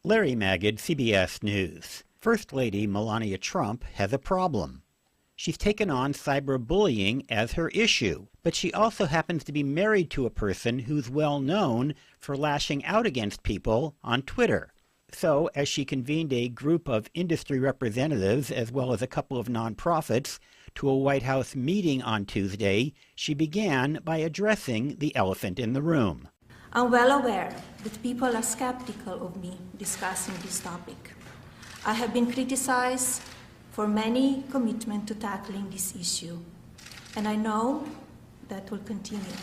Larry Magid, CBS News. First Lady Melania Trump has a problem. She's taken on cyberbullying as her issue, but she also happens to be married to a person who's well known for lashing out against people on Twitter. So, as she convened a group of industry representatives as well as a couple of nonprofits to a White House meeting on Tuesday, she began by addressing the elephant in the room. I'm well aware that people are skeptical of me discussing this topic. I have been criticized for many commitment to tackling this issue, and I know that will continue.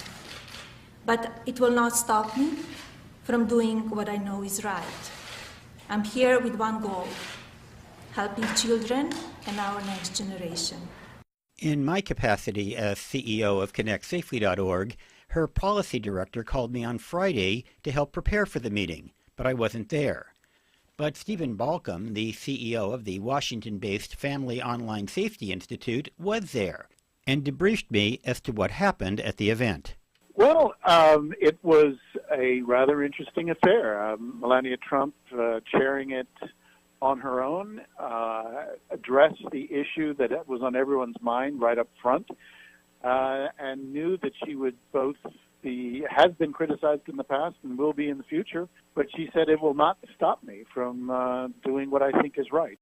But it will not stop me from doing what I know is right. I'm here with one goal: helping children and our next generation. In my capacity as CEO of ConnectSafely.org, her policy director called me on Friday to help prepare for the meeting, but I wasn't there. But Stephen Balkam, the CEO of the Washington-based Family Online Safety Institute, was there and debriefed me as to what happened at the event. Well, it was a rather interesting affair. Melania Trump, chairing it on her own, addressed the issue that was on everyone's mind right up front, and knew that she would has been criticized in the past and will be in the future, but she said it will not stop me from doing what I think is right.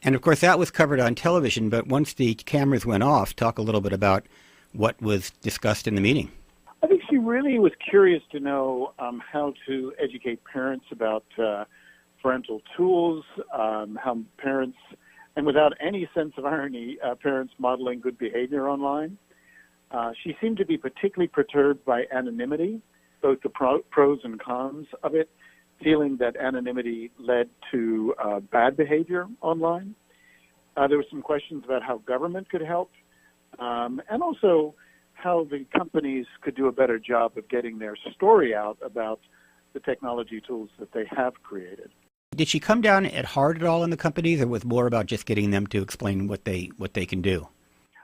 And of course that was covered on television, but once the cameras went off, talk a little bit about what was discussed in the meeting. I think she really was curious to know how to educate parents about parental tools, how parents, and without any sense of irony, parents modeling good behavior online. She seemed to be particularly perturbed by anonymity, both the pros and cons of it, feeling that anonymity led to bad behavior online. There were some questions about how government could help, and also how the companies could do a better job of getting their story out about the technology tools that they have created. Did she come down hard at all in the companies, or was more about just getting them to explain what they can do?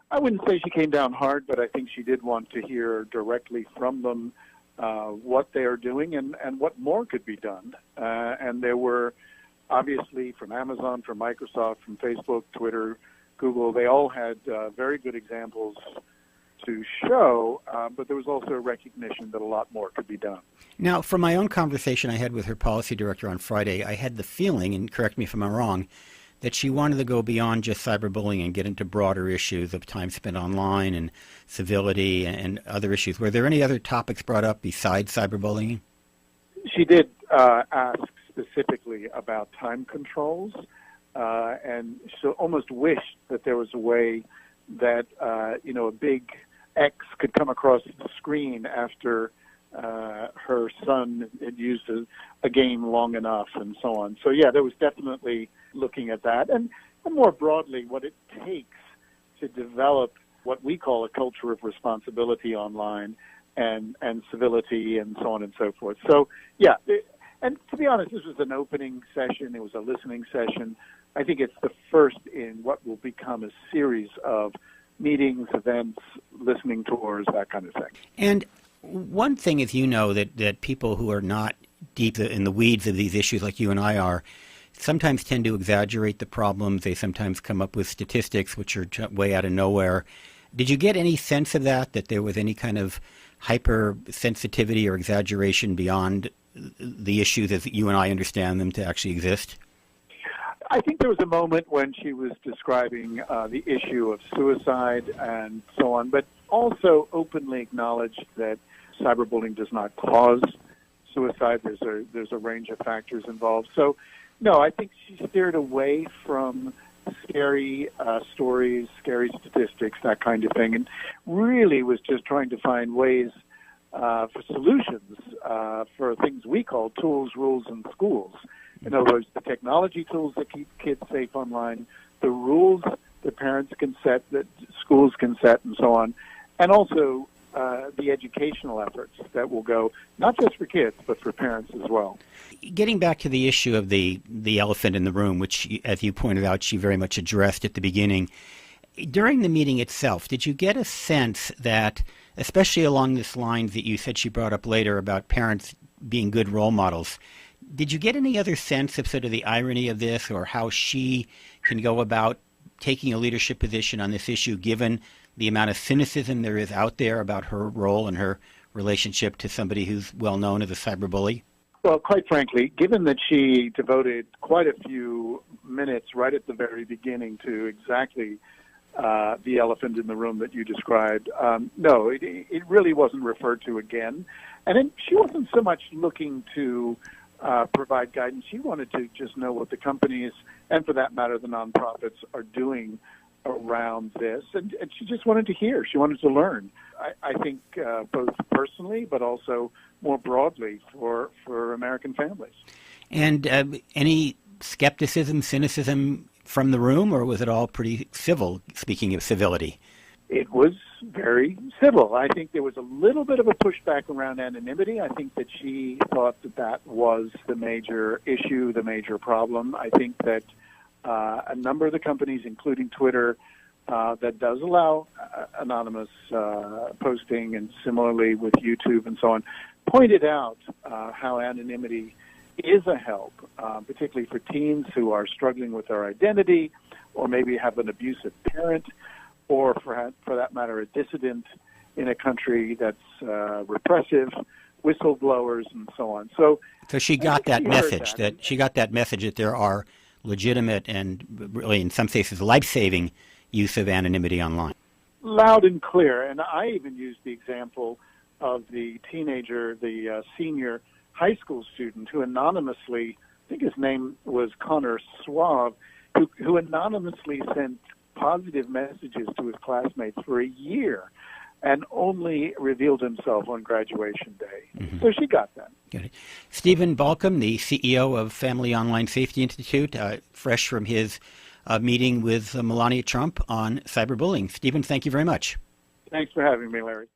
I wouldn't say she came down hard, but I think she did want to hear directly from them what they are doing and what more could be done. And there were, obviously, from Amazon, from Microsoft, from Facebook, Twitter, Google, they all had very good examples to show, but there was also a recognition that a lot more could be done. Now, from my own conversation I had with her policy director on Friday, I had the feeling, and correct me if I'm wrong, that she wanted to go beyond just cyberbullying and get into broader issues of time spent online and civility and other issues. Were there any other topics brought up besides cyberbullying? She did ask specifically about time controls, and she almost wished that there was a way that, a big X could come across the screen after her son had used a game long enough and so on. So, yeah, there was definitely looking at that. And more broadly, what it takes to develop what we call a culture of responsibility online and civility and so on and so forth. So, yeah, and to be honest, this was an opening session. It was a listening session. I think it's the first in what will become a series of meetings, events, listening tours, that kind of thing. And one thing is, that people who are not deep in the weeds of these issues like you and I are sometimes tend to exaggerate the problems. They sometimes come up with statistics which are way out of nowhere. Did you get any sense of that there was any kind of hypersensitivity or exaggeration beyond the issues as you and I understand them to actually exist? I think there was a moment when she was describing the issue of suicide and so on, but also openly acknowledged that cyberbullying does not cause suicide. There's a range of factors involved. So, no, I think she steered away from scary stories, scary statistics, that kind of thing, and really was just trying to find ways for solutions for things we call tools, rules, and schools. In other words, the technology tools that keep kids safe online, the rules that parents can set, that schools can set, and so on, and also the educational efforts that will go not just for kids, but for parents as well. Getting back to the issue of the elephant in the room, which, as you pointed out, she very much addressed at the beginning, during the meeting itself, did you get a sense that, especially along this line that you said she brought up later about parents being good role models, Did you get any other sense of sort of the irony of this, or how she can go about taking a leadership position on this issue, given the amount of cynicism there is out there about her role and her relationship to somebody who's well known as a cyberbully? Well, quite frankly, given that she devoted quite a few minutes right at the very beginning to exactly the elephant in the room that you described, no, it really wasn't referred to again. And then she wasn't so much looking to provide guidance. She wanted to just know what the companies, and for that matter, the nonprofits, are doing around this. And she just wanted to hear. She wanted to learn. I think both personally, but also more broadly for American families. And any skepticism, cynicism from the room, or was it all pretty civil, speaking of civility? It was very civil. I think there was a little bit of a pushback around anonymity. I think that she thought that that was the major issue, the major problem. I think that a number of the companies, including Twitter, that does allow anonymous posting, and similarly with YouTube and so on, pointed out how anonymity is a help, particularly for teens who are struggling with their identity, or maybe have an abusive parent, or for that matter, a dissident in a country that's repressive, whistleblowers, and so on. So she got that message that there are legitimate and really, in some cases, life-saving use of anonymity online. Loud and clear. And I even used the example of the teenager, the senior high school student who anonymously, I think his name was Connor Suave, who anonymously sent positive messages to his classmates for a year and only revealed himself on graduation day. Mm-hmm. So she got that. Got it. Stephen Balkam, the CEO of Family Online Safety Institute, fresh from his meeting with Melania Trump on cyberbullying. Stephen, thank you very much. Thanks for having me, Larry.